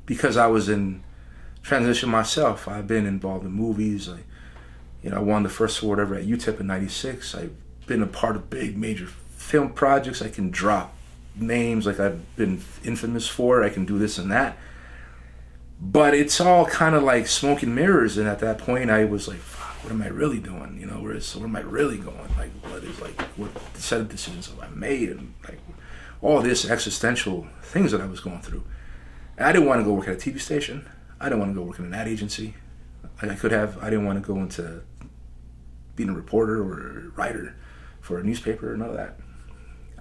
because I was in transition myself. I've been involved in movies. I won the first award ever at UTEP in '96. I've been a part of big major film projects. I can drop names like I've been infamous for. I can do this and that. But it's all kind of like smoke and mirrors. And at that point, I was like, fuck, what am I really doing? Where am I really going? Like, what set of decisions have I made? And like all this existential things that I was going through. And I didn't want to go work at a TV station. I didn't want to go work in an ad agency. Like I could have. I didn't want to go into being a reporter or a writer for a newspaper or none of that.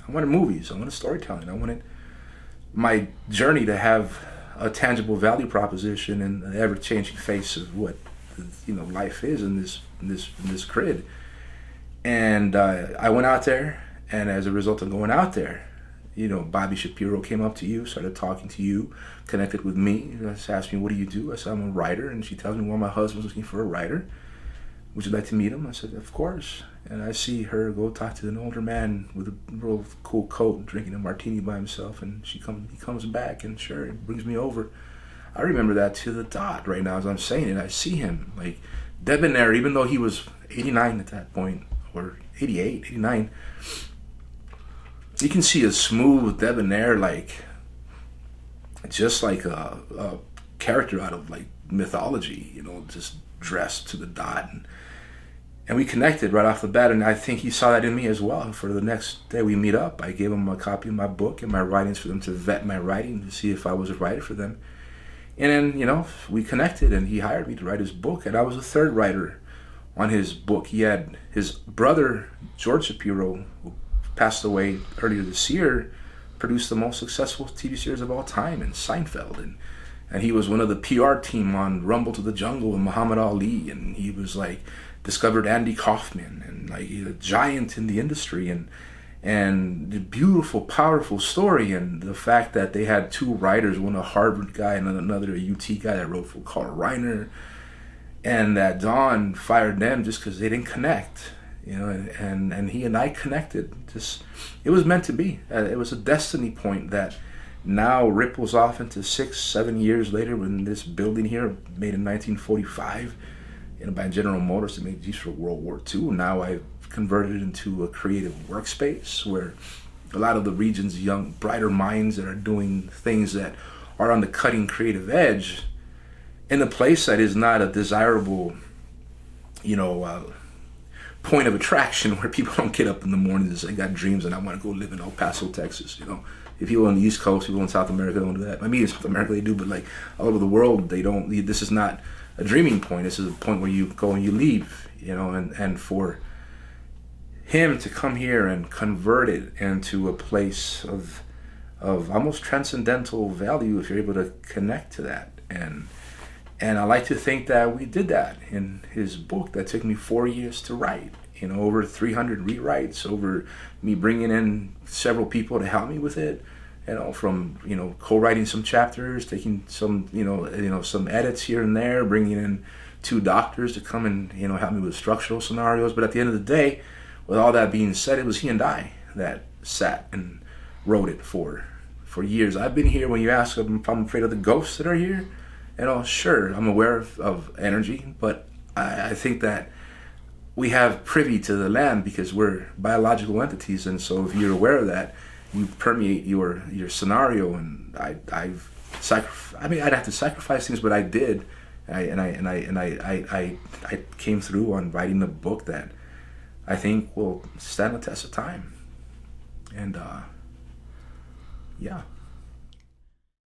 I wanted movies. I wanted storytelling. I wanted my journey to have a tangible value proposition in the ever-changing face of what life is in this grid. And I went out there, and as a result of going out there, Bobbi Shapiro came up to you, started talking to you, connected with me. She asked me, "What do you do?" I said, "I'm a writer." And she tells me, "Well, my husband's looking for a writer. Would you like to meet him?" I said, "Of course." And I see her go talk to an older man with a real cool coat, drinking a martini by himself. And he comes back, and sure, he brings me over. I remember that to the dot right now as I'm saying it. I see him like debonair, even though he was 89 at that point, or 88, 89. You can see a smooth debonair, like just like a character out of like mythology, just dressed to the dot. And we connected right off the bat, and I think he saw that in me as well. For the next day we meet up, I gave him a copy of my book and my writings for them to vet my writing to see if I was a writer for them. And then, we connected, and he hired me to write his book, and I was the third writer on his book. He had his brother, George Shapiro, who passed away earlier this year, produced the most successful TV series of all time in Seinfeld, and he was one of the PR team on Rumble to the Jungle and Muhammad Ali, and he was like discovered Andy Kaufman, and like he's a giant in the industry, and the beautiful, powerful story, and the fact that they had two writers, one a Harvard guy and another a UT guy that wrote for Carl Reiner, and that Don fired them just because they didn't connect, and he and I connected. It was meant to be. It was a destiny point that now ripples off into 6-7 years later, when this building here, made in 1945, by General Motors, to make Jeeps for World War II. Now I've converted it into a creative workspace where a lot of the region's young, brighter minds that are doing things that are on the cutting creative edge in a place that is not a desirable, point of attraction, where people don't get up in the morning and say, "I got dreams and I want to go live in El Paso, Texas." If people on the East Coast, people in South America don't do that. I mean, in South America they do, but like all over the world, they don't. This is not a dreaming point. This is a point where you go and you leave, and for him to come here and convert it into a place of almost transcendental value, if you're able to connect to that. And I like to think that we did that in his book that took me 4 years to write. Over 300 rewrites, over me bringing in several people to help me with it. From co-writing some chapters, taking some some edits here and there, bringing in 2 doctors to come and help me with structural scenarios. But at the end of the day, with all that being said, it was he and I that sat and wrote it for years. I've been here. When you ask if I'm afraid of the ghosts that are here, sure, I'm aware of energy, but I think that we have privy to the land because we're biological entities, and so if you're aware of that, you permeate your scenario. And I'd have to sacrifice things, but I did, I came through on writing a book that I think will stand the test of time. And yeah.